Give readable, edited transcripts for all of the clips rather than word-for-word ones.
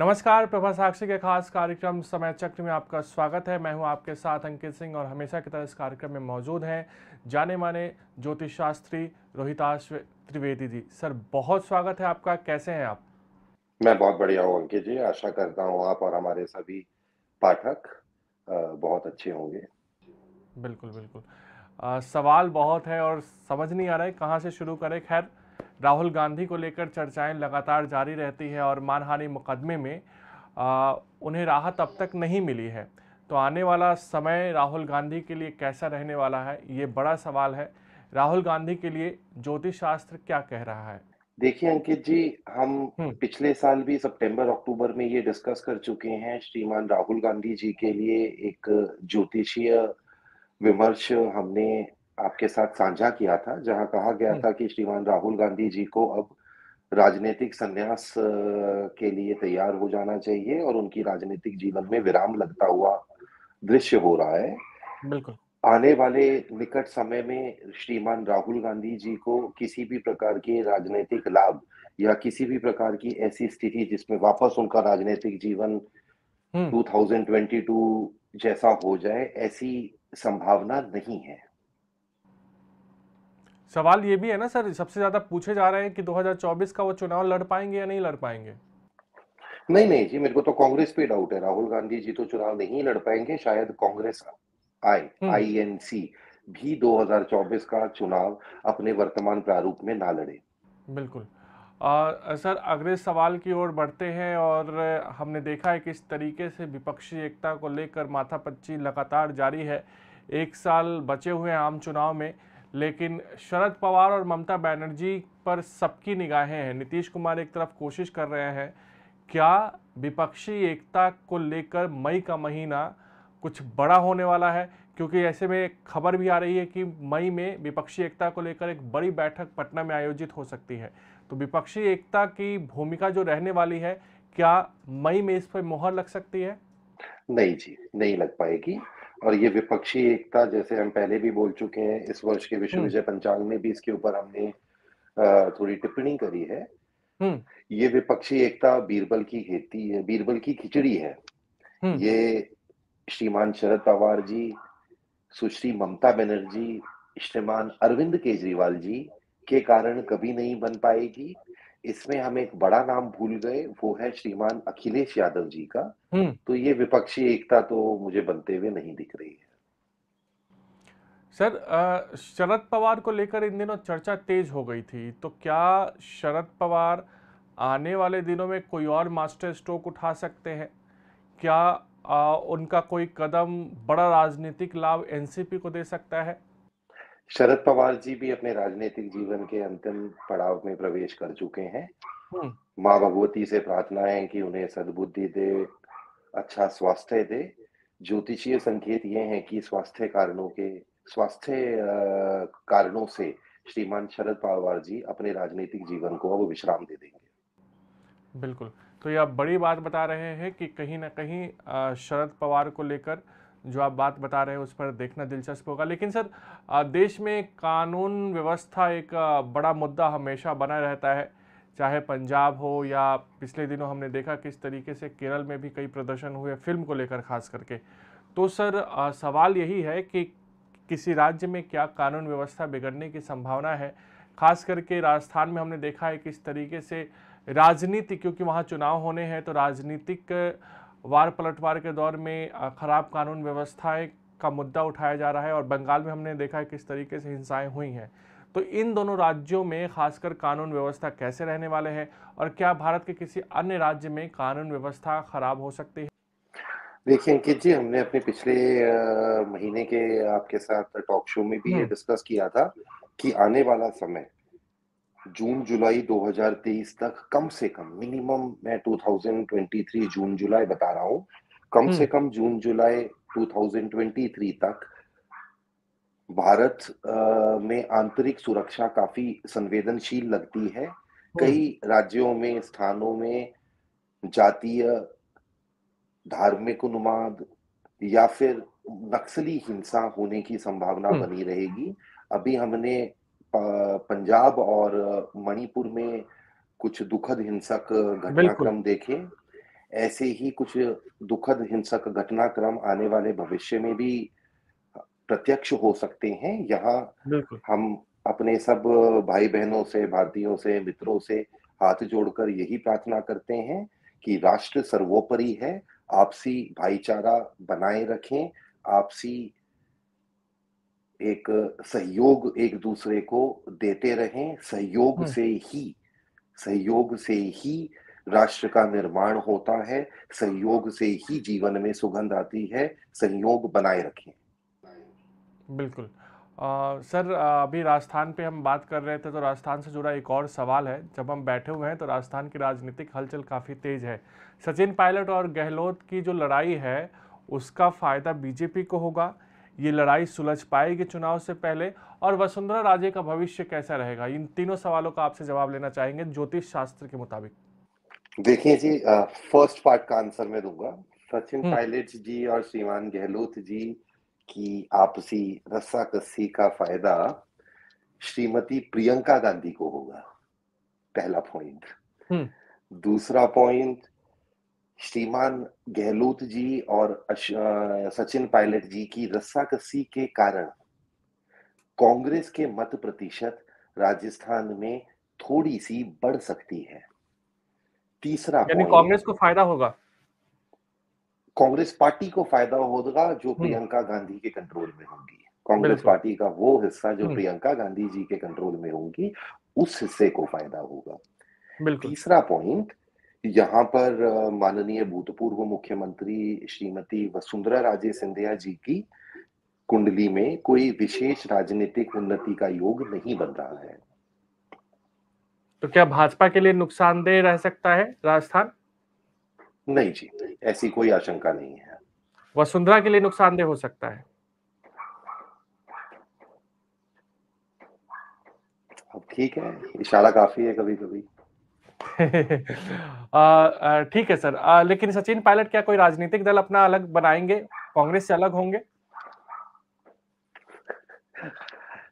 नमस्कार, प्रभा साक्षी के खास कार्यक्रम समय चक्र में आपका स्वागत है। मैं हूं आपके साथ अंकित सिंह और हमेशा की तरह इस कार्यक्रम में मौजूद हैं जाने माने ज्योतिष शास्त्री रोहिताश त्रिवेदी जी। सर, बहुत स्वागत है आपका। कैसे हैं आप? मैं बहुत बढ़िया हूँ अंकित जी, आशा करता हूँ आप और हमारे सभी पाठक बहुत अच्छे होंगे। बिल्कुल, बिल्कुल। सवाल बहुत है और समझ नहीं आ रहा है कहाँ से शुरू करें। खैर, राहुल गांधी को लेकर चर्चाएं लगातार जारी रहती है और मानहानि मुकदमे में उन्हें राहत अब तक नहीं मिली है। तो आने वाला समय राहुल गांधी के लिए कैसा रहने वाला है, ये बड़ा सवाल है। राहुल गांधी के लिए ज्योतिष शास्त्र क्या कह रहा है? देखिए अंकित जी, हम हम्म। पिछले साल भी सितंबर-अक्टूबर में ये डिस्कस कर चुके हैं। श्रीमान राहुल गांधी जी के लिए एक ज्योतिषीय विमर्श हमने आपके साथ साझा किया था, जहाँ कहा गया हम्म। था कि श्रीमान राहुल गांधी जी को अब राजनीतिक संन्यास के लिए तैयार हो जाना चाहिए और उनकी राजनीतिक जीवन में विराम लगता हुआ दृश्य हो रहा है। बिल्कुल। आने वाले निकट समय में श्रीमान राहुल गांधी जी को किसी भी प्रकार के राजनीतिक लाभ या किसी भी प्रकार की ऐसी स्थिति जिसमें वापस उनका राजनीतिक जीवन हम्म। 2022 जैसा हो जाए, ऐसी संभावना नहीं है। सवाल ये भी है ना सर, सबसे ज्यादा पूछे जा रहे हैं कि 2024 का वो चुनाव लड़ पाएंगे या नहीं लड़ पाएंगे। नहीं नहीं जी, मेरे को तो कांग्रेस पे डाउट है। राहुल गांधी जी तो चुनाव नहीं लड़ पाएंगे। शायद कांग्रेस आई हम्म। आईएनसी भी 2024 का चुनाव अपने वर्तमान प्रारूप में ना लड़े। बिल्कुल। सर, अगले सवाल की ओर बढ़ते हैं और हमने देखा है कि इस तरीके से विपक्षी एकता को लेकर माथापच्ची लगातार जारी है। एक साल बचे हुए हैं आम चुनाव में, लेकिन शरद पवार और ममता बनर्जी पर सबकी निगाहें हैं। नीतीश कुमार एक तरफ कोशिश कर रहे हैं। क्या विपक्षी एकता को लेकर मई का महीना कुछ बड़ा होने वाला है? क्योंकि ऐसे में एक खबर भी आ रही है कि मई में विपक्षी एकता को लेकर एक बड़ी बैठक पटना में आयोजित हो सकती है। तो विपक्षी एकता की भूमिका जो रहने वाली है, क्या मई में इस पर मुहर लग सकती है? नहीं जी, नहीं लग पाएगी। और ये विपक्षी एकता, जैसे हम पहले भी बोल चुके हैं, इस वर्ष के विश्व हम्म। विजय पंचांग में भी इसके ऊपर हमने थोड़ी टिप्पणी करी है। हम्म। ये विपक्षी एकता बीरबल की खेती है, बीरबल की खिचड़ी है। हम्म। ये श्रीमान शरद पवार जी, सुश्री ममता बनर्जी, श्रीमान अरविंद केजरीवाल जी के कारण कभी नहीं बन पाएगी। इसमें हम एक बड़ा नाम भूल गए, वो है श्रीमान अखिलेश यादव जी का। हम्म। तो ये विपक्षी एकता तो मुझे बनते हुए नहीं दिख रही है। सर, शरद पवार को लेकर इन दिनों चर्चा तेज हो गई थी। तो क्या शरद पवार आने वाले दिनों में कोई और मास्टर स्ट्रोक उठा सकते हैं? क्या उनका कोई कदम बड़ा राजनीतिक लाभ एनसीपी को दे सकता है? शरद पवार जी भी अपने राजनीतिक जीवन के अंतिम पड़ाव में प्रवेश कर चुके हैं। हम्म। माँ भगवती से प्रार्थना है कि उन्हें सद्बुद्धि दे, अच्छा स्वास्थ्य दे। ज्योतिषीय संकेत ये हैं कि स्वास्थ्य कारणों से श्रीमान शरद पवार जी अपने राजनीतिक जीवन को अब विश्राम दे देंगे। बिल्कुल। तो ये आप बड़ी बात बता रहे हैं कि कहीं ना कहीं शरद पवार को लेकर जो आप बात बता रहे हैं उस पर देखना दिलचस्प होगा। लेकिन सर, देश में कानून व्यवस्था एक बड़ा मुद्दा हमेशा बना रहता है, चाहे पंजाब हो या पिछले दिनों हमने देखा किस तरीके से केरल में भी कई प्रदर्शन हुए फिल्म को लेकर खास करके। तो सर, सवाल यही है कि किसी राज्य में क्या कानून व्यवस्था बिगड़ने की संभावना है? खास करके राजस्थान में हमने देखा है किस तरीके से राजनीति, क्योंकि वहाँ चुनाव होने हैं, तो राजनीतिक वार पलटवार के दौर में खराब कानून व्यवस्थाएं का मुद्दा उठाया जा रहा है। और बंगाल में हमने देखा है किस तरीके से हिंसाएं हुई हैं। तो इन दोनों राज्यों में खासकर कानून व्यवस्था कैसे रहने वाले हैं, और क्या भारत के किसी अन्य राज्य में कानून व्यवस्था खराब हो सकती है? देखिए अंकित जी, हमने अपने पिछले महीने के आपके साथ टॉक शो में भी ये हम्म। डिस्कस किया था कि आने वाला समय जून जुलाई 2023 तक कम से कम, मिनिमम मैं 2023 जून जुलाई बता रहा हूँ, कम से हम्म। कम जून जुलाई 2023 तक भारत में आंतरिक सुरक्षा काफी संवेदनशील लगती है। हम्म। कई राज्यों में, स्थानों में जातीय, धार्मिक उन्माद या फिर नक्सली हिंसा होने की संभावना हम्म। बनी रहेगी। अभी हमने पंजाब और मणिपुर में कुछ दुखद हिंसक बिल्कुल। घटनाक्रम देखे। ऐसे ही कुछ दुखद हिंसक घटनाक्रम आने वाले भविष्य में भी प्रत्यक्ष हो सकते हैं। यहाँ बिल्कुल। हम अपने सब भाई-बहनों से, भारतीयों से, मित्रों से हाथ जोड़कर यही प्रार्थना करते हैं कि राष्ट्र सर्वोपरि है, आपसी भाईचारा बनाए रखें, आपसी एक सहयोग एक-दूसरे को देते रहें, हुँ, सहयोग से ही राष्ट्र का निर्माण होता है, सहयोग से ही जीवन में सुगंध आती है, सहयोग बनाए रखें। बिल्कुल। सर, अभी राजस्थान पे हम बात कर रहे थे, तो राजस्थान से जुड़ा एक और सवाल है। जब हम बैठे हुए हैं तो राजस्थान की राजनीतिक हलचल काफ़ी तेज़ है। सचिन पायलट और गहलोत की जो लड़ाई है, उसका फ़ायदा बीजेपी को होगा? ये लड़ाई सुलझ पाएगी चुनाव से पहले? और वसुंधरा राजे का भविष्य कैसा रहेगा? इन तीनों सवालों का आपसे जवाब लेना चाहेंगे ज्योतिष शास्त्र के मुताबिक। देखिए जी, फर्स्ट पार्ट का आंसर मैं दूँगा। सचिन हुँ, पायलट जी और श्रीमान गहलोत जी की आपसी रस्साकसी का फ़ायदा श्रीमती प्रियंका गांधी को होगा, पहला पॉइंट। हुँ, दूसरा पॉइंट, श्रीमान गहलोत जी और सचिन पायलट जी की रस्साकसी के कारण कांग्रेस के मत प्रतिशत राजस्थान में थोड़ी-सी बढ़ सकती है। तीसरा यानी पॉइंट, कांग्रेस को फ़ायदा होगा? कांग्रेस पार्टी को फ़ायदा होगा जो हुँ, प्रियंका गांधी के कंट्रोल में होंगी। कांग्रेस बिल्कुल। पार्टी का वो हिस्सा जो हुँ, प्रियंका गांधी जी के कंट्रोल में होंगी, उस हिस्से को फ़ायदा होगा। बिल्कुल। तीसरा पॉइंट, यहाँ पर माननीय भूतपूर्व मुख्यमंत्री श्रीमती वसुंधरा राजे सिंधिया जी की कुंडली में कोई विशेष राजनीतिक उन्नति का योग नहीं बन रहा है। तो क्या भाजपा के लिए नुकसानदेह रह सकता है राजस्थान? नहीं जी, ऐसी कोई आशंका नहीं है। वसुंधरा के लिए नुकसानदेह हो सकता है। अब ठीक है, इशारा काफ़ी है कभी-कभी। ठीक है सर। लेकिन सचिन पायलट क्या कोई राजनीतिक दल अपना अलग बनाएंगे, कांग्रेस से अलग होंगे?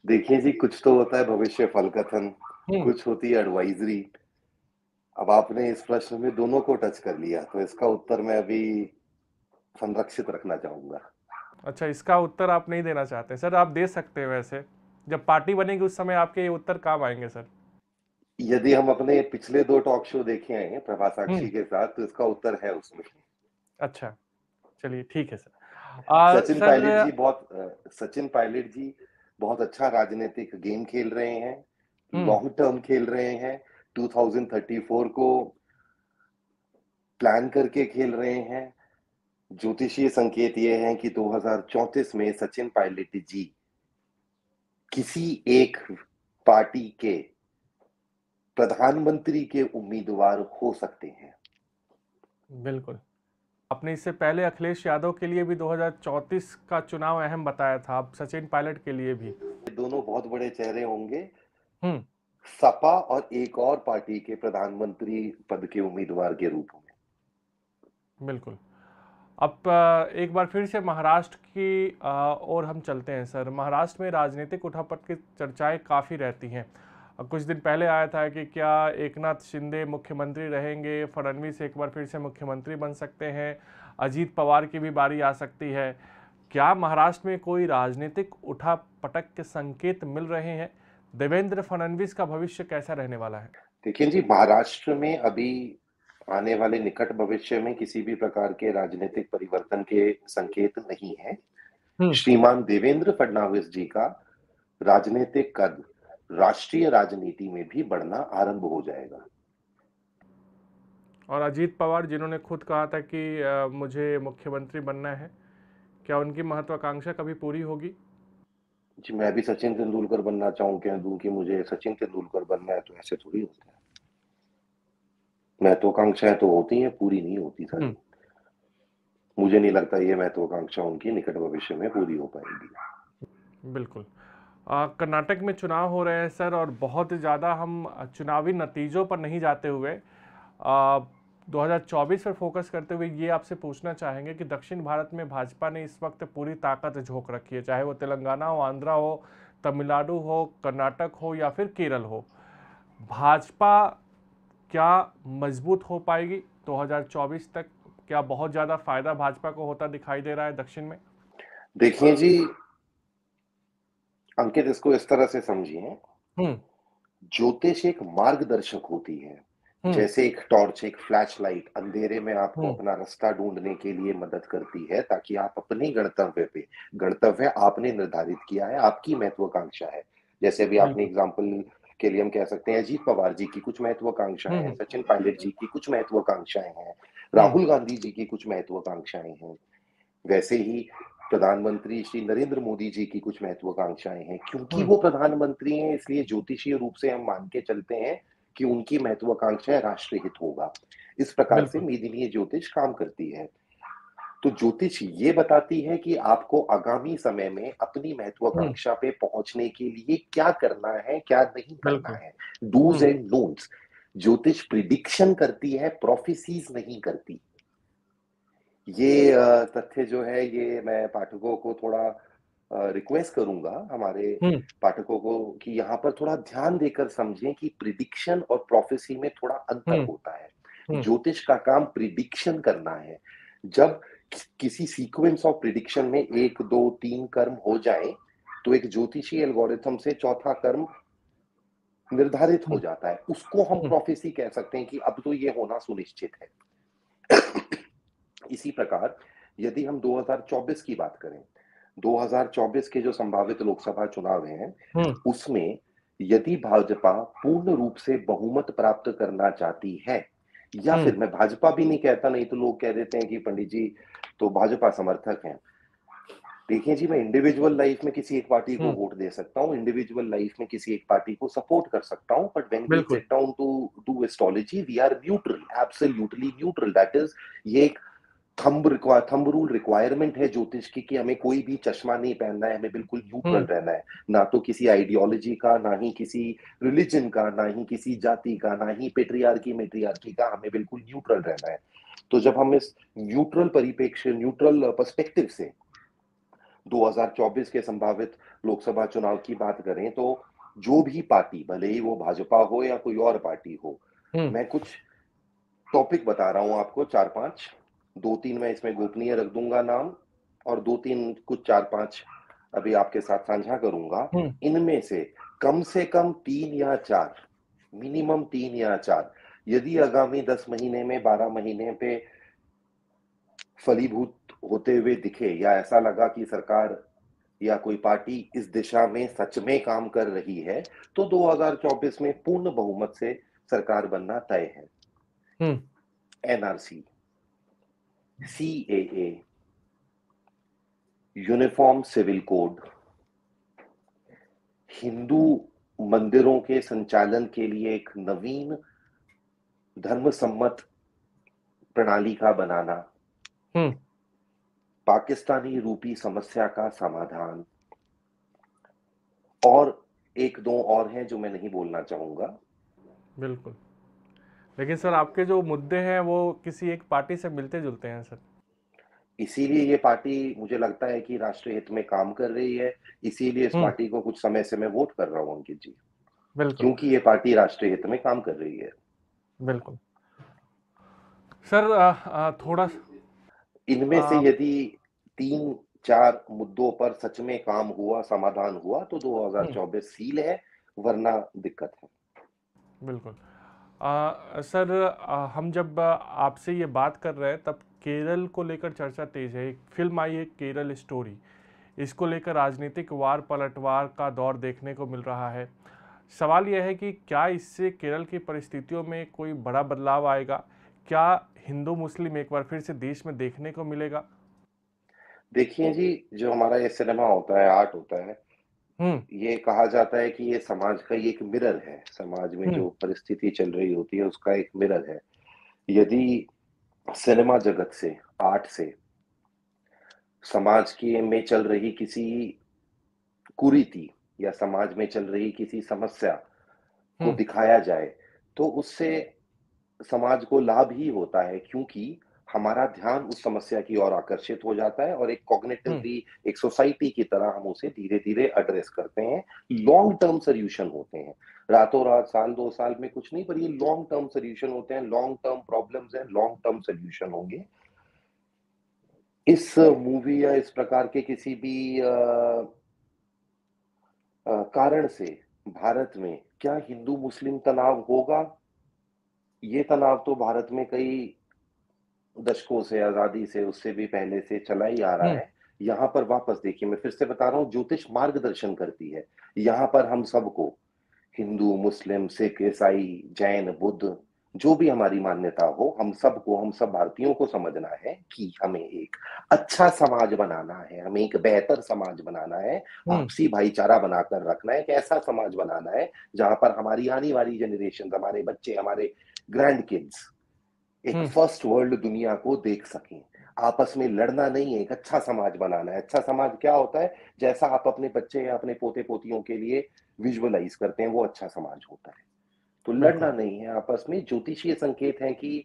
देखिए जी, कुछ तो होता है भविष्य फल कथन, हम्म। कुछ होती है एडवाइज़री। अब आपने इस प्रश्न में दोनों को टच कर लिया, तो इसका उत्तर मैं अभी संरक्षित रखना चाहूँगा। अच्छा, इसका उत्तर आप नहीं देना चाहते सर? आप दे सकते हैं वैसे। जब पार्टी बनेगी उस समय आपके ये उत्तर काम आएंगे सर। यदि हम अपने पिछले 2 टॉक शो देखे हैं प्रभा साक्षी हम्म। के साथ, तो इसका उत्तर है उसमें। अच्छा, चलिए ठीक है सर। Sachin pilot sir. जी सचिन पायलट जी बहुत अच्छा राजनीतिक गेम खेल रहे हैं, हम्म। लॉन्ग टर्म खेल रहे हैं, 2034 को प्लान करके खेल रहे हैं। ज्योतिषीय संकेत ये हैं कि 2034 में सचिन पायलट जी किसी एक पार्टी के प्रधानमंत्री के उम्मीदवार हो सकते हैं। बिल्कुल। आपने इससे पहले अखिलेश यादव के लिए भी 2034 का चुनाव अहम बताया था, अब सचिन पायलट के लिए भी। ये दोनों बहुत बड़े चेहरे होंगे हम्म। सपा और एक और पार्टी के प्रधानमंत्री पद के उम्मीदवार के रूप में। बिल्कुल। अब एक बार फिर से महाराष्ट्र की ओर हम चलते हैं सर। महाराष्ट्र में राजनीतिक उठापट की चर्चाएं काफ़ी रहती हैं। कुछ दिन पहले आया था कि क्या एकनाथ शिंदे मुख्यमंत्री रहेंगे, फडणवीस एक बार फिर से मुख्यमंत्री बन सकते हैं, अजीत पवार की भी बारी आ सकती है। क्या महाराष्ट्र में कोई राजनीतिक उठापटक के संकेत मिल रहे हैं? देवेंद्र फडणवीस का भविष्य कैसा रहने वाला है? देखिए जी, महाराष्ट्र में अभी आने वाले निकट भविष्य में किसी भी प्रकार के राजनीतिक परिवर्तन के संकेत नहीं है। हम्म। श्रीमान देवेंद्र फडणवीस जी का राजनीतिक कद राष्ट्रीय राजनीति में भी बढ़ना आरंभ हो जाएगा। और अजीत पवार जिन्होंने खुद कहा था कि मुझे मुख्यमंत्री बनना है, क्या उनकी महत्वाकांक्षा कभी पूरी होगी? जी, मैं भी सचिन तेंदुलकर बनना चाहूँ कह दूँ कि मुझे सचिन तेंदुलकर बनना है, तो ऐसे थोड़ी होता है। महत्वाकांक्षाएँ तो होती हैं, पूरी नहीं होती सर। हुँ, मुझे नहीं लगता ये महत्वाकांक्षा उनकी निकट भविष्य में पूरी हो पाएगी। बिल्कुल। कर्नाटक में चुनाव हो रहे हैं सर, और बहुत ज़्यादा हम चुनावी नतीजों पर नहीं जाते हुए 2024 पर फोकस करते हुए ये आपसे पूछना चाहेंगे कि दक्षिण भारत में भाजपा ने इस वक्त पूरी ताकत झोंक रखी है, चाहे वो तेलंगाना हो, आंध्रा हो, तमिलनाडु हो, कर्नाटक हो या फिर केरल हो। भाजपा क्या मजबूत हो पाएगी? 2024 तक क्या बहुत ज़्यादा फायदा भाजपा को होता दिखाई दे रहा है दक्षिण में? देखिए जी, अंकित इसको इस तरह से समझिए, हुँ, ज्योतिष एक मार्गदर्शक होती है। हुँ, जैसे एक टॉर्च, एक फ्लैश लाइट अंधेरे में आपको हुँ, अपना रास्ता ढूँढने के लिए मदद करती है ताकि आप अपने गणतव्य आपने निर्धारित किया है, आपकी महत्वाकांक्षा है। जैसे अभी आपने बिल्कुल। एग्ज़ाम्पल के लिए हम कह सकते हैं अजीत पवार जी की कुछ महत्वाकांक्षाएँ हुँ, हैं, हुँ, सचिन पायलट जी की कुछ महत्वाकांक्षाएँ हैं, हुँ, राहुल गांधी जी की कुछ महत्वाकांक्षाएँ हैं। वैसे ही प्रधानमंत्री श्री नरेंद्र मोदी जी की कुछ महत्वाकांक्षाएँ हैं। क्योंकि हुँ, वो प्रधानमंत्री हैं इसलिए ज्योतिषीय रूप से हम मान के चलते हैं कि उनकी महत्वाकांक्षा है राष्ट्रहित होगा। इस प्रकार से बिल्कुल। मेदिनीय ज्योतिष काम करती है। तो ज्योतिष ये बताती है कि आपको आगामी समय में अपनी हुँ, महत्वाकांक्षा पे पहुँचने के लिए क्या करना है, क्या नहीं करना बिल्कुल। है। Do's hmm, and don'ts. ज्योतिष प्रिडिक्शन करती है, प्रोफेसीज़ नहीं करती। ये तथ्य जो है ये मैं पाठकों को थोड़ा रिक्वेस्ट करूँगा हमारे हुँ, पाठकों को कि यहाँ पर थोड़ा ध्यान देकर समझें कि प्रिडिक्शन और प्रोफेसी में थोड़ा अंतर हुँ, होता है। हुँ, ज्योतिष का काम प्रिडिक्शन करना है। जब किसी सीक्वेंस ऑफ प्रिडिक्शन में 1, 2, 3 कर्म हो जाएँ, तो एक ज्योतिषीय एल्गोरिथम से चौथा कर्म निर्धारित हो हुँ, जाता है। उसको हम हुँ, प्रोफेसी कह सकते हैं कि अब तो ये होना सुनिश्चित है। इसी प्रकार यदि हम 2024 की बात करें, 2024 के जो संभावित लोकसभा चुनाव हैं, हुँ, उसमें यदि भाजपा पूर्ण रूप से बहुमत प्राप्त करना चाहती है, या हुँ, फिर मैं भाजपा भी नहीं कहता, नहीं तो लोग कह देते हैं कि पंडित जी तो भाजपा समर्थक हैं। देखिए जी, मैं इंडिविजुअल लाइफ में किसी एक पार्टी को हुँ, वोट दे सकता हूँ, इंडिविजुअल लाइफ में किसी एक पार्टी को सपोर्ट कर सकता हूँ, बट व्हेन वी बिल्कुल। Sit down to do astrology we are neutral, absolutely neutral. That is ये एक थंब रूल रिक्वायरमेंट है ज्योतिष की कि हमें कोई भी चश्मा नहीं पहनना है, हमें बिल्कुल न्यूट्रल हुँ, रहना है। ना तो किसी आइडियोलॉजी का, ना ही किसी रिलिजन का, ना ही किसी जाति का, ना ही पेट्रियार्की मैट्रियार्की का, हमें बिल्कुल न्यूट्रल रहना है। तो जब हम इस न्यूट्रल परिप्रेक्ष्य, न्यूट्रल पर्सपेक्टिव से 2024 के संभावित लोकसभा चुनाव की बात करें, तो जो भी पार्टी, भले ही वो भाजपा हो या कोई और पार्टी हो, हुँ, मैं कुछ टॉपिक बता रहा हूँ आपको 4-5, 2-3 मैं इसमें गोपनीय रख दूँगा नाम, और 2-3 कुछ 4-5 अभी आपके साथ साझा करूँगा। हुँ, इनमें से कम 3 या 4, मिनिमम 3 या 4 यदि आगामी 10 महीने में, 12 महीने पे फलीभूत होते हुए दिखे, या ऐसा लगा कि सरकार या कोई पार्टी इस दिशा में सच में काम कर रही है, तो 2024 में पूर्ण बहुमत से सरकार बनना तय है। हुँ, NRC, CAA, uniform civil code, Hindu मंदिरों के संचालन के लिए एक नवीन धर्मसम्मत प्रणाली का बनाना, हुँ, पाकिस्तानी रूपी समस्या का समाधान, और 1-2 और हैं जो मैं नहीं बोलना चाहूँगा। बिल्कुल। लेकिन सर आपके जो मुद्दे हैं वो किसी एक पार्टी से मिलते-जुलते हैं सर। इसीलिए ये पार्टी मुझे लगता है कि राष्ट्रीय हित में काम कर रही है, इसीलिए इस हुँ, पार्टी को कुछ समय से मैं वोट कर रहा हूँ अंकित जी, बिल्कुल, क्योंकि ये पार्टी राष्ट्रीय हित में काम कर रही है। बिल्कुल। सर थोड़ा इनमें से अ, यदि 3-4 मुद्दों पर सच में काम हुआ, समाधान हुआ, तो हुँ, 2024 सील है, वरना दिक्कत है। बिल्कुल। सर हम जब आपसे ये बात कर रहे हैं तब केरल को लेकर चर्चा तेज है। एक फ़िल्म आई है केरल स्टोरी। इसको लेकर राजनीतिक वार पलटवार का दौर देखने को मिल रहा है। सवाल यह है कि क्या इससे केरल की परिस्थितियों में कोई बड़ा बदलाव आएगा? क्या हिंदू मुस्लिम एक बार फिर से देश में देखने को मिलेगा? देखिए जी, जो हमारा ये सिनेमा होता है, आर्ट होता है, हुँ, ये कहा जाता है कि ये समाज का ही एक मिरर है। समाज में हुँ, जो परिस्थिति चल रही होती है, उसका एक मिरर है। यदि सिनेमा जगत से, आर्ट से, समाज की में चल रही किसी कुरीति या समाज में चल रही किसी समस्या हुँ, को दिखाया जाए, तो उससे समाज को लाभ ही होता है, क्योंकि हमारा ध्यान उस समस्या की ओर आकर्षित हो जाता है और एक हुँ, कॉग्निटिवली एक सोसाइटी की तरह हम उसे धीरे-धीरे एड्रेस करते हैं। लॉन्ग टर्म सॉल्यूशन होते हैं। रातों-रात, साल 2 साल में कुछ नहीं, पर ये लॉन्ग टर्म सॉल्यूशन होते हैं, लॉन्ग टर्म प्रॉब्लम्स हैं, लॉन्ग टर्म सॉल्यूशन होंगे। इस मूवी या इस प्रकार के किसी भी कारण से भारत में क्या हिंदू-मुस्लिम तनाव होगा? ये तनाव तो भारत में कई दशकों से, आज़ादी से, उससे भी पहले से चला ही आ रहा हुँ, है। यहाँ पर वापस देखिए, मैं फिर से बता रहा हूँ, ज्योतिष मार्गदर्शन करती है। यहाँ पर हम सबको, हिंदू, मुस्लिम, सिख, ईसाई, जैन, बुद्ध, जो भी हमारी मान्यता हो, हम सबको, हम सब भारतीयों को समझना है कि हमें एक अच्छा समाज बनाना है, हमें एक बेहतर समाज बनाना है, हुँ, आपसी भाईचारा बनाकर रखना है, एक ऐसा समाज बनाना है, जहाँ पर हमारी आने वाली जनरेशन्स, हमारे बच्चे, हमारे ग्रैंड किड्स एक हुँ, फर्स्ट वर्ल्ड दुनिया को देख सकें। आपस में लड़ना नहीं है, एक अच्छा समाज बनाना है। अच्छा समाज क्या होता है? जैसा आप अपने बच्चे या अपने पोते-पोतियों के लिए विजुअलाइज़ करते हैं, वो अच्छा समाज होता है। तो बिल्कुल। लड़ना नहीं है आपस में, ज्योतिषीय संकेत हैं कि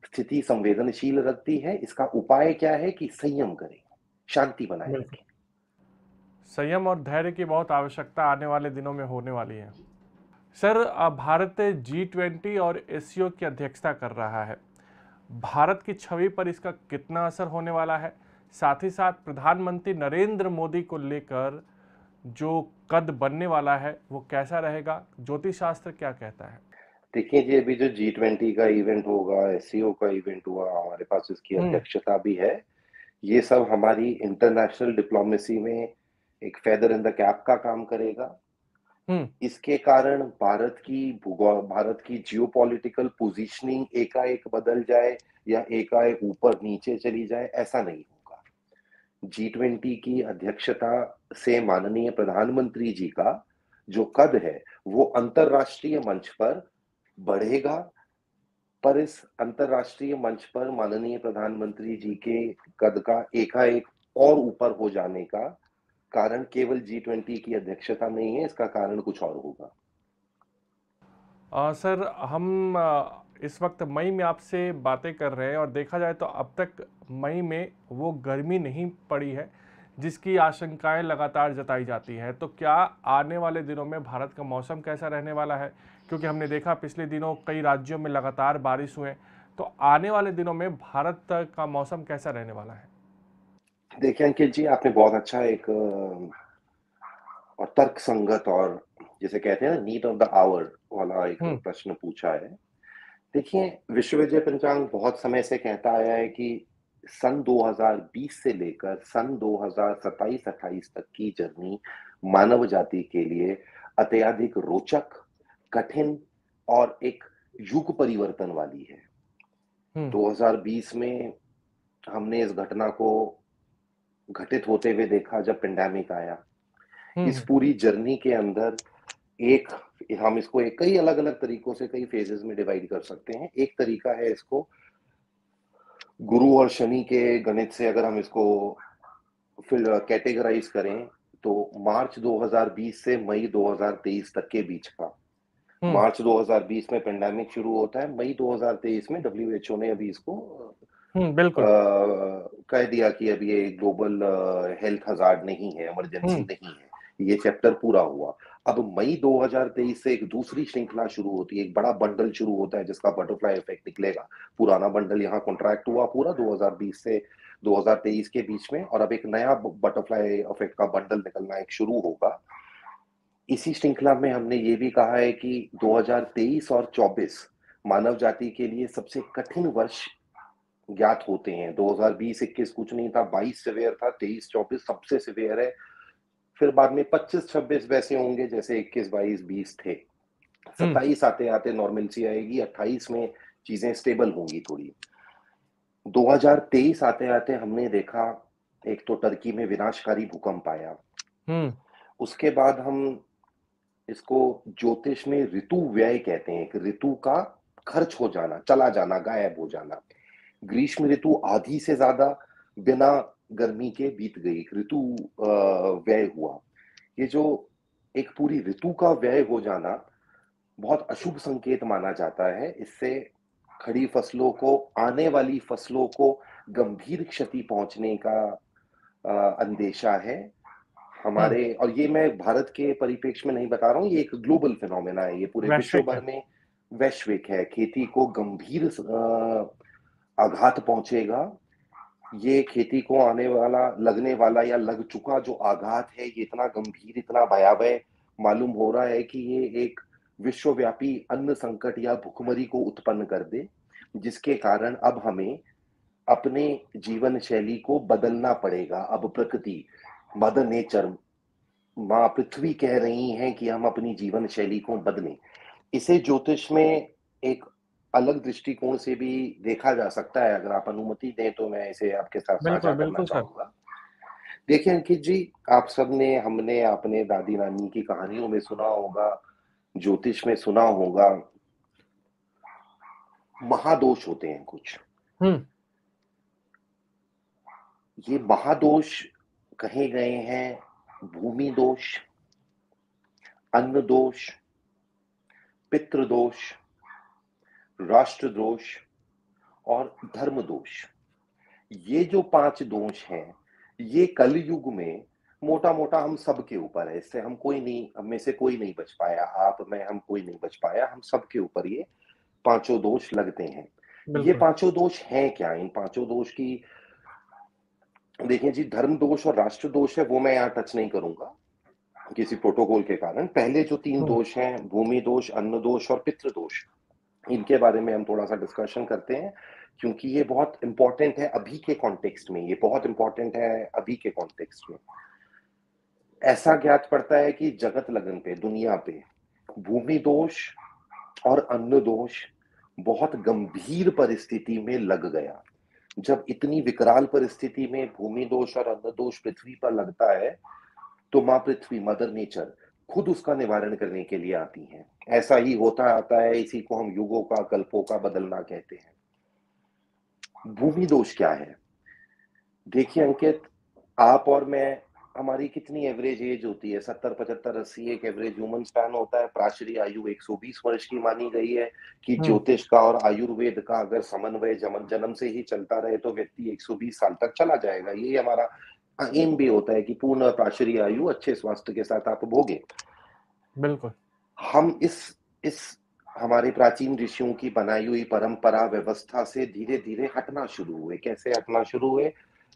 स्थिति संवेदनशील रखती है। इसका उपाय क्या है कि संयम करें, शांति बनाए बिल्कुल। रखें। संयम और धैर्य की बहुत आवश्यकता आने वाले दिनों में होने वाली है। सर, भारत G20 और एससीओ की अध्यक्षता कर रहा है। भारत की छवि पर इसका कितना असर होने वाला है? साथ ही साथ प्रधानमंत्री नरेंद्र मोदी को लेकर जो कद बनने वाला है, वो कैसा रहेगा? ज्योतिष शास्त्र क्या कहता है? देखिए जी, अभी जो G20 का इवेंट होगा, एससीओ का इवेंट हुआ, हमारे पास इसकी हुँ, अध्यक्षता भी है। ये सब हमारी इंटरनेशनल डिप्लोमेसी में एक फेदर इन द कैप का काम करेगा। हुँ, इसके कारण भारत की जियोपॉलिटिकल पोजीशनिंग एकाएक बदल जाए या एकाएक ऊपर-नीचे चली जाए, ऐसा नहीं होगा। G20 की अध्यक्षता से माननीय प्रधानमंत्री जी का जो कद है, वो अंतर्राष्ट्रीय मंच पर बढ़ेगा, पर इस अंतर्राष्ट्रीय मंच पर माननीय प्रधानमंत्री जी के कद का एकाएक और ऊपर हो जाने का कारण केवल G20 की अध्यक्षता नहीं है, इसका कारण कुछ और होगा। सर, हम इस वक्त मई में आपसे बातें कर रहे हैं और देखा जाए तो अब तक मई में वो गर्मी नहीं पड़ी है जिसकी आशंकाएं लगातार जताई जाती है। तो क्या आने वाले दिनों में भारत का मौसम कैसा रहने वाला है? क्योंकि हमने देखा पिछले दिनों कई राज्यों में लगातार बारिश हुए। तो आने वाले दिनों में भारत का मौसम कैसा रहने वाला है? देखिए अंकित जी, आपने बहुत अच्छा एक और तर्कसंगत और जिसे कहते हैं ना नीड ऑफ द आवर वाला एक हुँ, प्रश्न पूछा है। देखिए, विश्वविजय पंचांग बहुत समय से कहता आया है कि सन 2020 से लेकर सन 2027-28 तक की जर्नी मानव जाति के लिए अत्यधिक रोचक, कठिन और एक युग परिवर्तन वाली है। हुँ, 2020 में हमने इस घटना को घटित होते हुए देखा जब पैंडेमिक आया। हुँ, इस हुँ, पूरी जर्नी के अंदर एक हम इसको एक कई अलग-अलग तरीकों से कई फेजेज़ में डिवाइड कर सकते हैं। एक तरीका है इसको गुरु और शनि के गणित से अगर हम इसको फिर कैटेगराइज़ करें, तो मार्च 2020 से मई 2023 तक के बीच का। हुँ, मार्च 2020 में पैंडेमिक शुरू होता है, मई 2023 में डब्ल्यूएचओ ने अभी इसको हुँ, बिल्कुल। कह दिया कि अब ये ग्लोबल हेल्थ हज़ार्ड नहीं है, इमरजेंसी हुँ, नहीं है। ये चैप्टर पूरा हुआ। अब मई 2023 से एक दूसरी श्रृंखला शुरू होती है, एक बड़ा बंडल शुरू होता है जिसका बटरफ्लाई इफ़ेक्ट निकलेगा। पुराना बंडल यहाँ कॉन्ट्रैक्ट हुआ पूरा 2020 से 2023 के बीच में और अब एक नया ब बटरफ्लाई इफ़ेक्ट का बंडल निकलना एक शुरू होगा। इसी श्रृंखला में हमने ये भी कहा है कि 2023 और 24 मानव जाति के लिए सबसे कठिन वर्ष ज्ञात होते हैं। 2020-21 कुछ नहीं था, 22 सीवियर था, 23-24 सबसे सीवियर है। फिर बाद में 25-26 वैसे होंगे जैसे 21, 22, 20 थे। हुँ, 27 आते-आते नॉर्मलसी आएगी, 28 में चीज़ें स्टेबल होंगी थोड़ी। 2023 आते-आते हमने देखा एक तो टर्की में विनाशकारी भूकंप आया। हुँ, उसके बाद हम इसको ज्योतिष में ऋतु व्यय कहते हैं, कि ऋतु का खर्च हो जाना, चला जाना, गायब हो जाना। ग्रीष्म ऋतु आधी से ज़्यादा बिना गर्मी के बीत गई, एक ऋतु व्यय हुआ। ये जो एक पूरी ऋतु का व्यय हो जाना बहुत अशुभ संकेत माना जाता है। इससे खड़ी फसलों को, आने वाली फसलों को गंभीर क्षति पहुँचने का अंदेशा है। हुँ, हमारे और ये मैं भारत के परिप्रेक्ष्य में नहीं बता रहा हूँ, ये एक ग्लोबल फिनोमेना है, ये पूरे विश्व वैश्विक भर है। में वैश्विक है। खेती को गंभीर आघात पहुँचेगा। ये खेती को आने वाला, लगने वाला या लग चुका जो आघात है, ये इतना गंभीर, इतना भयावह मालूम हो रहा है कि ये एक विश्वव्यापी अन्न संकट या भुखमरी को उत्पन्न कर दे, जिसके कारण अब हमें अपने जीवन शैली को बदलना पड़ेगा। अब प्रकृति, मदर नेचर, माँ पृथ्वी कह रही हैं कि हम अपनी जीवन शैली को बदलें। इसे ज्योतिष में एक अलग दृष्टिकोण से भी देखा जा सकता है। अगर आप अनुमति दें तो मैं इसे आपके साथ साझा बिल्कुल, करना बिल्कुल सर। चाहूँगा। देखिए अंकित जी, आप सबने, हमने अपने दादी-नानी की कहानियों में सुना होगा, ज्योतिष में सुना होगा, महादोष होते हैं कुछ। हुँ, ये महादोष कहे गए हैं भूमि दोष, अन्न दोष, पितृ दोष, राष्ट्र दोष और धर्म दोष। ये जो 5 दोष हैं, ये कलयुग में मोटा-मोटा हम सबके ऊपर है। इससे हम कोई नहीं, हम में से कोई नहीं बच पाया। आप, मैं, हम कोई नहीं बच पाया। हम सबके ऊपर ये पाँचों दोष लगते हैं। ये बिल्कुल। पाँचों दोष हैं क्या? इन पाँचों दोष की, देखिए जी, धर्म दोष और राष्ट्र दोष है, वो मैं यहाँ टच नहीं करूँगा, किसी प्रोटोकॉल के कारण। पहले जो 3 हुँ, दोष हैं, भूमि दोष, अन्न दोष और पितृ दोष, इनके बारे में हम थोड़ा-सा डिस्कशन करते हैं, क्योंकि ये बहुत इम्पोर्टेंट है अभी के कॉन्टेक्स्ट में, ये बहुत इम्पोर्टेंट है अभी के कॉन्टेक्स्ट में। ऐसा ज्ञात पड़ता है कि जगत लगन पे, दुनिया पे, भूमि दोष और अन्न दोष बहुत गंभीर परिस्थिति में लग गया। जब इतनी विकराल परिस्थिति में भूमि दोष और अन्न दोष पृथ्वी पर लगता है, तो माँ पृथ्वी, मदर नेचर, खुद उसका निवारण करने के लिए आती हैं। ऐसा ही होता आता है, इसी को हम युगों का, कल्पों का बदलना कहते हैं। भूमि दोष क्या है? देखिए अंकित, आप और मैं, हमारी कितनी एवरेज एज होती है? 70, 75, 80 एक एवरेज ह्यूमन स्पैन होता है। प्राचीन आयु 120 वर्ष की मानी गई है कि हुँ, ज्योतिष का और आयुर्वेद का अगर समन्वय जन्म से ही चलता रहे तो व्यक्ति 120 साल तक चला जाएगा। यही हमारा एम भी होता है कि पूर्ण प्राचीन आयु अच्छे स्वास्थ्य के साथ आप भोगें। बिल्कुल। हम इस हमारे प्राचीन ऋषियों की बनाई हुई परंपरा व्यवस्था से धीरे-धीरे हटना शुरू हुए। कैसे हटना शुरू हुए?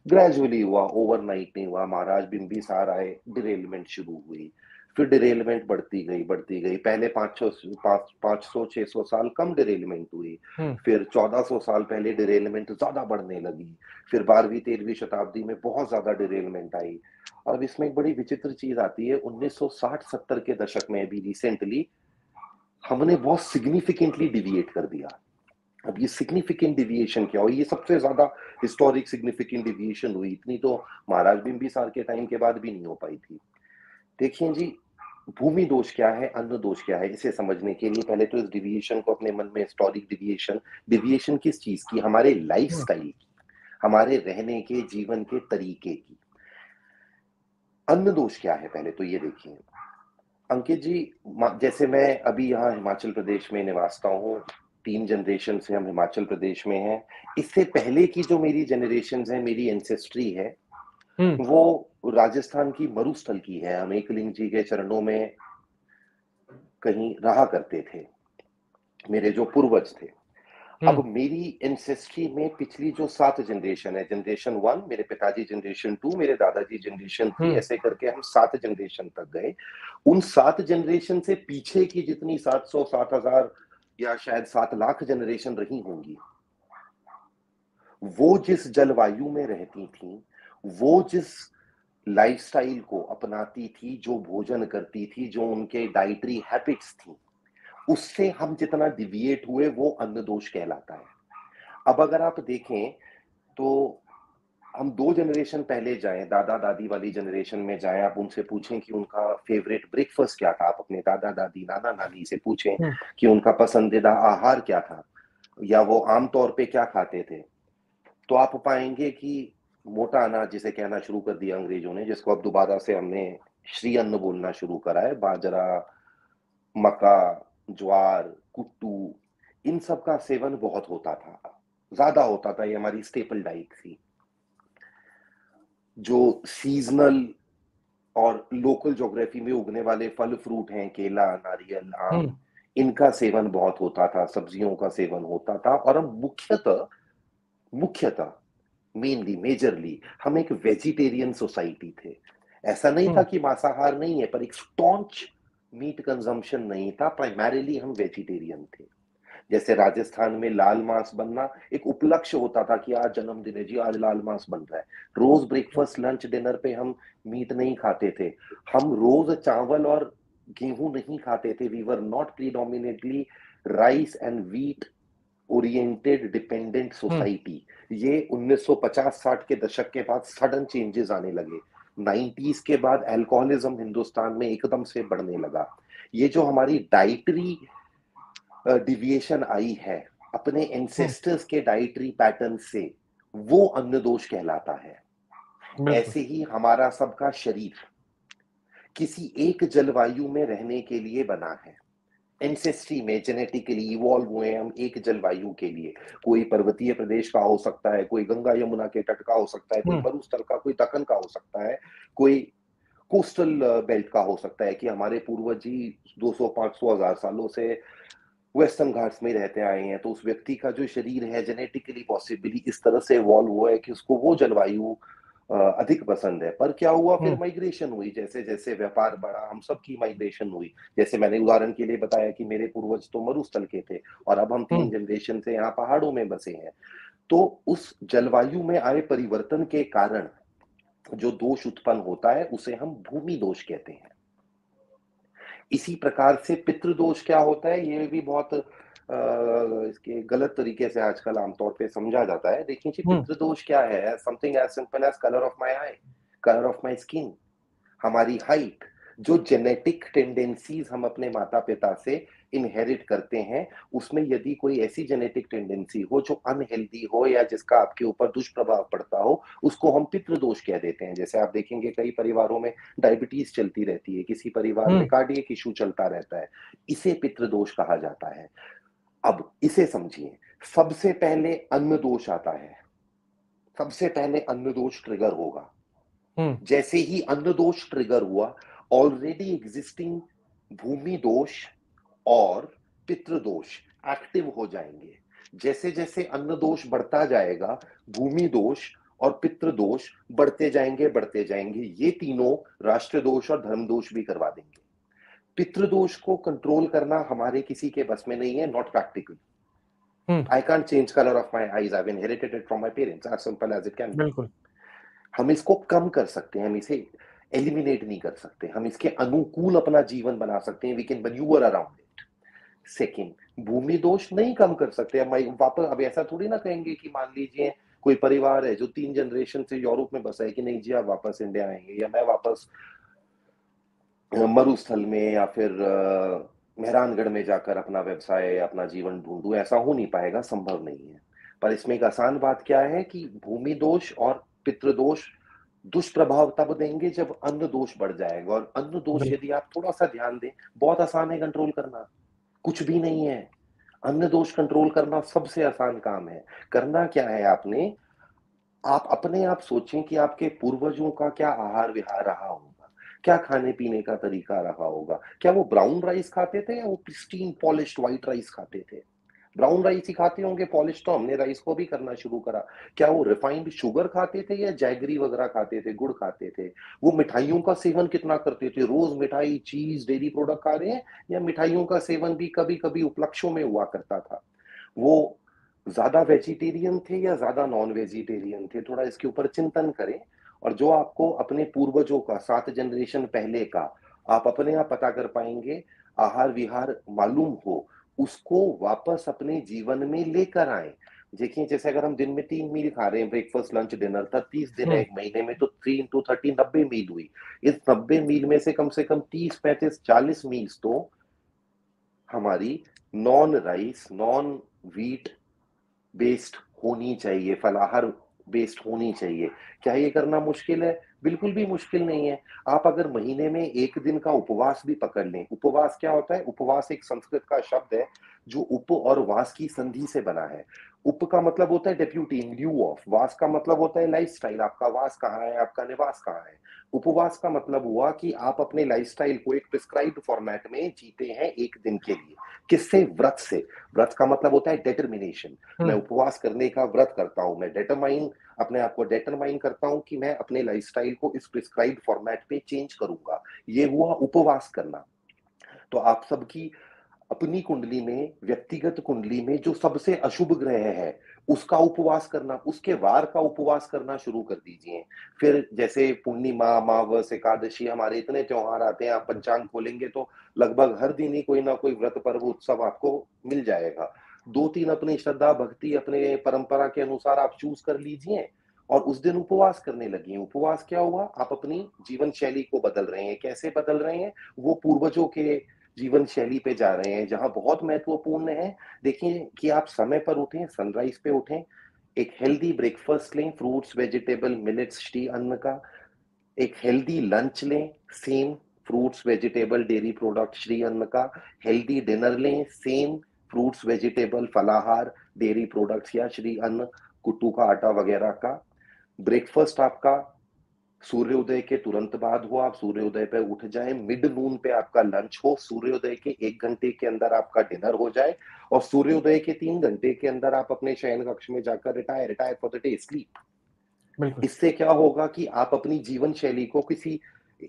ग्रेजुअली हुआ, ओवरनाइट नहीं हुआ। महाराज बिंबिसार आए, डिरेलमेंट शुरू हुई। फिर डिरेलमेंट बढ़ती गई, बढ़ती गई। पहले 500 600 साल कम डिरेलमेंट हुई। हुँ, फिर 1400 साल पहले डिरेलमेंट ज़्यादा बढ़ने लगी। फिर 12वीं 13वीं शताब्दी में बहुत ज़्यादा डिरेलमेंट आई। और अब इसमें एक बड़ी विचित्र चीज़ आती है, 1960-70 के दशक में भी रिसेंटली हमने बहुत सिग्निफिकेंटली डिविएट कर दिया। अब ये सिग्निफिकेंट डिविएशन क्या हुई? ये सबसे ज़्यादा हिस्टोरिक सिग्निफिकेंट डिविएशन हुई। इतनी तो महाराज बिंबिसार के टाइम के बाद भी नहीं हो पाई थी। देखिए जी, भूमि दोष क्या है, अन्न दोष क्या है, इसे समझने के लिए पहले तो इस डिविएशन को अपने मन में, हिस्टोरिक डिविएशन, डिविएशन किस चीज़ की? हमारे हुँ, लाइफ़स्टाइल की, हमारे रहने के, जीवन के तरीके की। अन्न दोष क्या है पहले तो ये देखिए। अंकित जी, जैसे मैं अभी यहाँ हिमाचल प्रदेश में निवासता हूँ, 3 जनरेशन से हम हिमाचल प्रदेश में हैं। इससे पहले की जो मेरी जनरेशन्स हैं, मेरी एंसेस्ट्री है, हुँ, वो राजस्थान की मरुस्थल की है। हम एकलिंग जी के चरणों में कहीं रहा करते थे, मेरे जो पूर्वज थे। हुँ, अब मेरी एंसेस्ट्री में पिछली जो 7 जनरेशन है, जनरेशन 1, मेरे पिताजी जनरेशन 2, मेरे दादाजी जनरेशन 3, हुँ, ऐसे करके हम 7 जनरेशन तक गए। उन 7 जनरेशन से पीछे की जितनी 700, 7,000 या शायद 7 लाख जनरेशन रही होंगी, वो जिस जलवायु में रहती थीं, वो जिस लाइफ़स्टाइल को अपनाती थी, जो भोजन करती थी, जो उनके डाइटरी हैबिट्स थी, उससे हम जितना डेविएट हुए, वो अन्न दोष कहलाता है। अब अगर आप देखें, तो हम 2 जनरेशन पहले जाएँ, दादा-दादी वाली जनरेशन में जाएँ, आप उनसे पूछें कि उनका फ़ेवरेट ब्रेकफ़ास्ट क्या था? आप अपने दादा-दादी, नाना-नानी से पूछें हुँ, कि उनका पसंदीदा आहार क्या था? या वो आम तौर पे क्या खाते थे? तो आप पाएँगे कि मोटा अनाज जिसे कहना शुरू कर दिया अंग्रेज़ों ने, जिसको अब दोबारा से हमने श्री अन्न बोलना शुरू करा है, बाजरा, मक्का, ज्वार, कुट्टू, इन सब का सेवन बहुत होता था, ज़्यादा होता था, ये हमारी स्टेपल डाइट थी। जो सीज़नल और लोकल ज्योग्राफी में उगने वाले फल-फ्रूट हैं, केला, नारियल, आम, हुँ, इनका सेवन बहुत होता था, सब्जियों का सेवन होता था और हम मुख्यतः मुख्यतः मेनली मेजरली हम एक वेजिटेरियन सोसाइटी थे। ऐसा नहीं था हुँ, कि मांसाहार नहीं है, पर एक स्टॉन्च मीट कंजम्पशन नहीं था, प्राइमरीली हम वेजिटेरियन थे। जैसे राजस्थान में लाल मांस बनना एक उपलक्ष्य होता था कि आज जन्मदिन है जी, आज लाल मांस बन रहा है। रोज हुँ, ब्रेकफास्ट लंच डिनर पे हम मीट नहीं खाते थे। हम रोज चावल और गेहूं नहीं खाते थे। We were not predominantly rice and wheat oriented dependent hmm, society. ये 1950-60 के दशक के बाद सडन चेंजेस आने लगे। 90s के बाद अल्कोहलिज्म हिंदुस्तान में एकदम से बढ़ने लगा। ये जो हमारी डाइटरी डिविएशन आई है अपने हुँ, एंसेस्टर्स के डाइटरी पैटर्न से, वो अन्न दोष कहलाता है। बिल्कुल। ऐसे ही हमारा सबका शरीर किसी एक जलवायु में रहने के लिए बना है। एंसेस्ट्री में जेनेटिकली इवॉल्व हुए हम एक जलवायु के लिए। कोई पर्वतीय प्रदेश का हो सकता है, कोई गंगा यमुना के तट का हो सकता है, कोई हुँ, मरुस्थल का, कोई दक्कन का हो सकता है, कोई कोस्टल बेल्ट का हो सकता है कि हमारे पूर्वज जी 200 500 हजार सालों से वेस्टर्न घाट्स में रहते आए हैं। तो उस व्यक्ति का जो शरीर है जेनेटिकली पॉसिबली इस तरह से इवॉल्व हुआ है कि उसको वो जलवायु अधिक पसंद है। पर क्या हुआ, फिर हुँ, माइग्रेशन हुई, जैसे जैसे व्यापार बढ़ा हम सबकी माइग्रेशन हुई। जैसे मैंने उदाहरण के लिए बताया कि मेरे पूर्वज तो मरुस्थल के थे और अब हम हुँ, 3 जनरेशन से यहाँ पहाड़ों में बसे हैं। तो उस जलवायु में आए परिवर्तन के कारण जो दोष उत्पन्न होता है उसे हम भूमि दोष कहते हैं। इसी प्रकार से पितृदोष क्या होता है, ये भी बहुत इसके गलत तरीके से आजकल आमतौर पे समझा जाता है। देखिए जी, हुँ, पितृदोष क्या है? Something as simple as colour of my eye, colour of my skin, हमारी हाइट। जो जेनेटिक टेंडेंसीज हम अपने माता-पिता से इनहेरिट करते हैं, उसमें यदि कोई ऐसी जेनेटिक टेंडेंसी हो जो अनहेल्दी हो या जिसका आपके ऊपर दुष्प्रभाव पड़ता हो, उसको हम पितृदोष कह देते हैं। जैसे आप देखेंगे कई परिवारों में डायबिटीज चलती रहती है, किसी परिवार में हुँ, कार्डियक इश्यू चलता रहता है। इसे पितृदोष कहा जाता है। अब इसे समझिए, सबसे पहले अन्न दोष आता है। सबसे पहले अन्न दोष ट्रिगर होगा। हुँ, जैसे ही अन्न दोष ट्रिगर हुआ, ऑलरेडी एग्जिस्टिंग भूमि दोष और पितृदोष एक्टिव हो जाएंगे। जैसे जैसे अन्न दोष बढ़ता जाएगा, भूमि दोष और पितृदोष बढ़ते जाएंगे। ये तीनों राष्ट्र दोष और धर्म दोष भी करवा देंगे। पितृदोष को कंट्रोल करना हमारे किसी के बस में नहीं है, not practical. Hmm, I can't change colour of my eyes, I inherited it from my parents, as simple as it can be. बिल्कुल। हम इसको कम कर सकते हैं, हम इसे एलिमिनेट नहीं कर सकते, हम इसके अनुकूल अपना जीवन बना सकते हैं। We can manoeuvre around it. Second, भूमि दोष नहीं कम कर सकते। अब वापस अब ऐसा थोड़ी ना कहेंगे कि मान लीजिए कोई परिवार है जो 3 जनरेशन से यूरोप में बसा है कि नहीं जी आप वापस इंडिया आएंगे या मैं वापस मरुस्थल में या फिर मेहरानगढ़ में जाकर अपना व्यवसाय अपना जीवन ढूंढूं। ऐसा हो नहीं पाएगा, संभव नहीं है। पर इसमें एक आसान बात क्या है कि भूमि दोष और पितृदोष दुष्प्रभाव तब देंगे जब अन्न दोष बढ़ जाएगा। और अन्न दोष बिल्कुल। यदि आप थोड़ा सा ध्यान दें, बहुत आसान है कंट्रोल करना, कुछ भी नहीं है। अन्न दोष कंट्रोल करना सबसे आसान काम है। करना क्या है आपने, आप अपने आप सोचें कि आपके पूर्वजों का क्या आहार विहार रहा होगा, क्या खाने पीने का तरीका रहा होगा। क्या वो ब्राउन राइस खाते थे या वो प्रिस्टीन पॉलिश्ड व्हाइट राइस खाते थे? ब्राउन राइस ही खाते होंगे, पॉलिश तो हमने राइस को भी करना शुरू करा। क्या वो रिफाइंड शुगर खाते थे या जैगरी वगैरह खाते थे, गुड़ खाते थे? वो मिठाइयों का सेवन कितना करते थे? रोज मिठाई, चीज, डेयरी प्रोडक्ट खा रहे हैं या मिठाइयों का सेवन भी कभी कभी उपलक्ष्यों में हुआ करता था? वो ज्यादा वेजिटेरियन थे या ज्यादा नॉन वेजिटेरियन थे? थोड़ा इसके ऊपर चिंतन करें। और जो आपको अपने पूर्वजों का 7 जनरेशन पहले का आप अपने आप पता कर पाएंगे, आहार विहार मालूम हो, उसको वापस अपने जीवन में लेकर आए। देखिए जैसे अगर हम दिन में 3 मील खा रहे हैं, ब्रेकफास्ट लंच डिनर, 30 दिन है हुँ, एक महीने में, तो 3 into 30 90 मील हुई। इस 90 मील में से कम 30 35 40 मील्स तो हमारी non rice non wheat based होनी चाहिए, फलाहार बेस्ड होनी चाहिए। क्या ये करना मुश्किल है? बिल्कुल भी मुश्किल नहीं है। आप अगर महीने में 1 दिन का उपवास भी पकड़ लें, उपवास क्या होता है? उपवास एक संस्कृत का शब्द है, जो उप और वास की संधि से बना है। उप का मतलब होता है डेप्यूटी, इन लिeu ऑफ, वास का मतलब होता है लाइफ़स्टाइल, आपका वास कहाँ है, आपका निवास कहाँ है। उपवास का मतलब हुआ कि आप अपने लाइफ़स्टाइल को एक प्रिस्क्राइब्ड फॉर्मेट में जीते हैं 1 दिन के लिए। किससे? व्रत से। व्रत का मतलब होता है डिटर्मिनेशन। मैं हुँ, उपवास करने का व्रत करता हूँ, मैं डिटरमाइन अपने आप को डिटरमाइन करता हूँ कि मैं अपने लाइफ़स्टाइल को इस प्रिस्क्राइब्ड फॉर्मेट पे चेंज करूँगा। ये हुआ उपवास करना। तो आप सबकी अपनी कुंडली में, व्यक्तिगत कुंडली में जो सबसे अशुभ ग्रह है, उसका उपवास करना, उसके वार का उपवास करना शुरू कर दीजिए। फिर जैसे पूर्णिमा, अमावस, एकादशी, हमारे इतने त्योहार आते हैं, आप पंचांग खोलेंगे तो लगभग हर दिन ही कोई ना कोई व्रत, पर्व, उत्सव आपको मिल जाएगा। 2-3 अपनी श्रद्धा, भक्ति, अपने परंपरा के अनुसार आप चूज़ कर लीजिए और उस दिन उपवास करने लगिए। उपवास क्या हुआ? आप अपनी जीवन शैली को बदल रहे हैं। कैसे बदल रहे हैं? वो पूर्वजों के जीवन शैली पे जा रहे हैं, जहाँ बहुत महत्वपूर्ण है, देखिए कि आप समय पर उठें, सनराइज़ पे उठें, एक हेल्दी ब्रेकफ़ास्ट लें, फ्रूट्स, वेजिटेबल, मिलेट्स, श्री अन्न का, एक हेल्दी लंच लें, same fruits, vegetable, dairy product, Shri अन्न का, हेल्दी डिनर लें, सेम फ्रूट्स, वेजिटेबल, फलाहार, डेयरी प्रोडक्ट्स या श्री अन्न, कुट्टू का आटा वगैरह का। ब्रेकफ़ास्ट आपका सूर्योदय के तुरंत बाद हो, आप सूर्योदय पे उठ जाएँ, मिड नून पे आपका लंच हो, सूर्योदय के 1 घंटे के अंदर आपका डिनर हो जाए और सूर्योदय के 3 घंटे के अंदर आप अपने शयन कक्ष में जाकर retire for the day, sleep. बिल्कुल। इससे क्या होगा कि आप अपनी जीवन शैली को किसी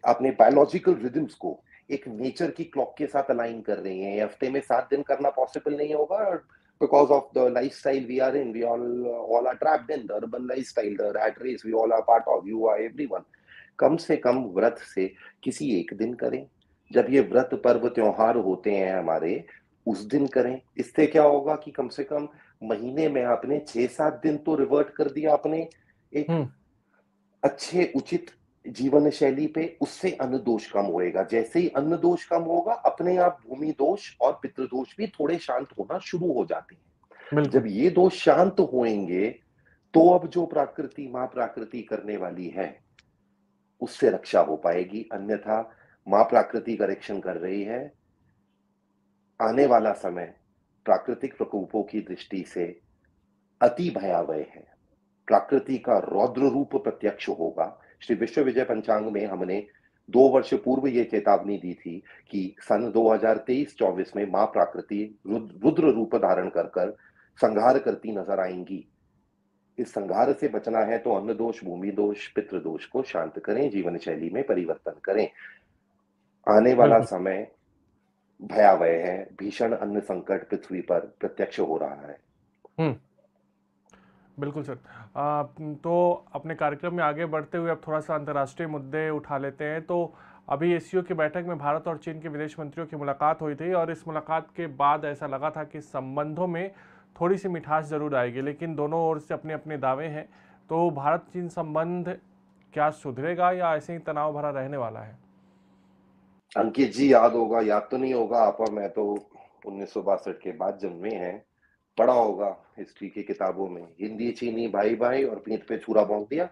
अपने बायोलॉजिकल रिदम्स को एक नेचर की क्लॉक के साथ अलाइन कर रही हैं। ये हफ्ते में 7 दिन करना पॉसिबल नहीं होगा because of the lifestyle we are in, we all are trapped in the urban lifestyle, the rat race we all are part of, you are everyone. कम से कम व्रत से किसी एक दिन करें। जब ये व्रत, पर्व, त्योहार होते हैं हमारे, उस दिन करें। इससे क्या होगा कि कम से कम महीने में आपने 6-7 दिन तो रिवर्ट कर दिया अपने एक हुँ, अच्छे, उचित जीवन शैली पे, उससे अन्न दोष कम होएगा। जैसे ही अन्न दोष कम होगा, अपने आप भूमि दोष और पितृ दोष भी थोड़े शांत होना शुरू हो जाते हैं। बिल्कुल। जब ये दोष शांत होएँगे, तो अब जो प्रकृति, माँ प्रकृति करने वाली है, उससे रक्षा हो पाएगी। अन्यथा माँ प्रकृति करेक्शन कर रही है। आने वाला समय प्राकृतिक प्रकोपों की दृष्टि से अति भयावह है। प्रकृति का रौद्र रूप प्रत्यक्ष होगा। श्री विश्व विजय पंचांग में हमने 2 वर्ष पूर्व ये चेतावनी दी थी कि सन 2023-24 में माँ प्रकृति रुद्र रूप धारण कर संहार करती नजर आएंगी। इस संहार से बचना है तो अन्न दोष, भूमि दोष, पितृ दोष को शांत करें, जीवन शैली में परिवर्तन करें। आने वाला बिल्कुल। समय भयावह है, भीषण अन्न संकट पृथ्वी पर प्रत्यक्ष हो रहा है। हुँ। बिल्कुल सर। तो अपने कार्यक्रम में आगे बढ़ते हुए अब थोड़ा-सा अंतर्राष्ट्रीय मुद्दे उठा लेते हैं। तो अभी एससीओ की बैठक में भारत और चीन के विदेश मंत्रियों की मुलाकात हुई थी और इस मुलाकात के बाद ऐसा लगा था कि संबंधों में थोड़ी-सी मिठास ज़रूर आएगी, लेकिन दोनों ओर से अपने-अपने दावे हैं। तो भारत-चीन संबंध क्या सुधरेगा या ऐसे ही तनाव भरा रहने वाला है? अंकित जी, याद होगा, याद तो नहीं होगा, आप और मैं तो 1962 के बाद जन्मे हैं। पढ़ा होगा हिस्ट्री की किताबों में, हिंदी चीनी भाई भाई और पीठ पे छुरा भोंक दिया,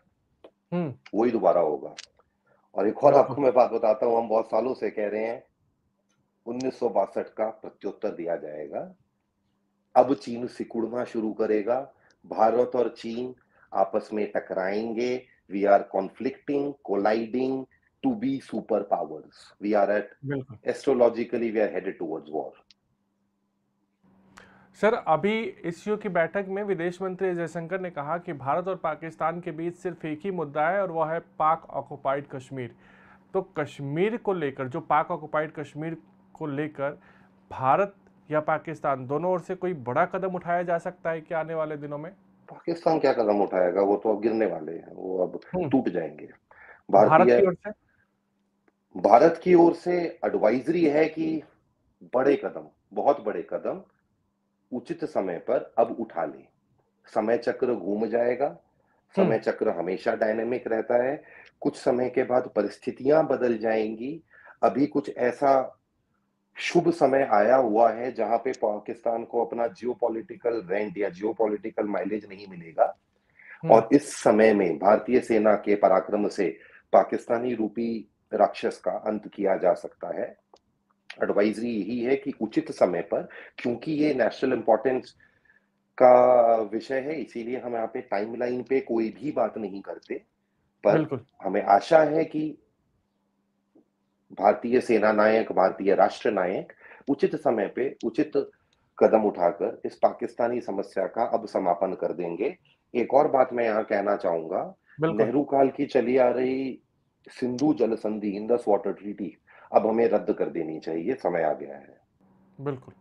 हुँ, वही दोबारा होगा। और एक और बिल्कुल। आपको मैं बात बताता हूँ, हम बहुत सालों से कह रहे हैं 1962 का प्रत्युत्तर दिया जाएगा। अब चीन सिकुड़ना शुरू करेगा, भारत और चीन आपस में टकराएंगे। We are conflicting, colliding to be super powers, we are at, बिल्कुल। Astrologically we are headed towards war. Sir, अभी एससीओ की बैठक में विदेश मंत्री एस जयशंकर ने कहा कि भारत और पाकिस्तान के बीच सिर्फ एक ही मुद्दा है और वह है पाक ऑक्युपाइड कश्मीर। तो कश्मीर को लेकर, जो पाक ऑक्युपाइड कश्मीर को लेकर भारत या पाकिस्तान दोनों ओर से कोई बड़ा कदम उठाया जा सकता है क्या आने वाले दिनों में? पाकिस्तान क्या कदम उठाएगा? वो तो अब गिरने वाले हैं, वो अब हम्म। टूट जाएंगे। भारत भारतीय की ओर से? भारत की ओर से एडवाइजरी है कि बड़े कदम, बहुत बड़े कदम उचित समय पर अब उठा लें। समय चक्र घूम जाएगा। हम्म। समय चक्र हमेशा डायनामिक रहता है। कुछ समय के बाद परिस्थितियां बदल जाएंगी। अभी कुछ ऐसा शुभ समय आया हुआ है जहां पे पाकिस्तान को अपना जियोपॉलिटिकल रेंट या जियोपॉलिटिकल माइलेज नहीं मिलेगा। हम्म। और इस समय में भारतीय सेना के पराक्रम से पाकिस्तानी रूपी राक्षस का अंत किया जा सकता है। एडवाइजरी यही है कि उचित समय पर, क्योंकि ये नेशनल इम्पोर्टेंस का विषय है, इसीलिए हम यहाँ पे टाइमलाइन पे कोई भी बात नहीं करते, पर बिल्कुल, हमें आशा है कि भारतीय सेना नायक, भारतीय राष्ट्र नायक उचित समय पे उचित कदम उठाकर इस पाकिस्तानी समस्या का अब समापन कर देंगे। एक और बात मैं यहाँ कहना चाहूंगा, बिल्कुल, नेहरू काल की चली आ रही सिंधु जल संधि, इंडस वाटर ट्रीटी, अब हमें रद्द कर देनी चाहिए, समय आ गया है। बिल्कुल।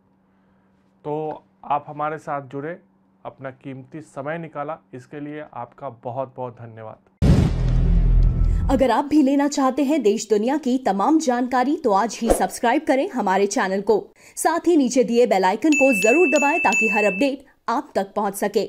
तो आप हमारे साथ जुड़े, अपना कीमती समय निकाला, इसके लिए आपका बहुत बहुत धन्यवाद। अगर आप भी लेना चाहते हैं देश दुनिया की तमाम जानकारी तो आज ही सब्सक्राइब करें हमारे चैनल को। साथ ही नीचे दिए बेल आइकन को जरूर दबाएं ताकि हर अपडेट आप तक पहुंच सके।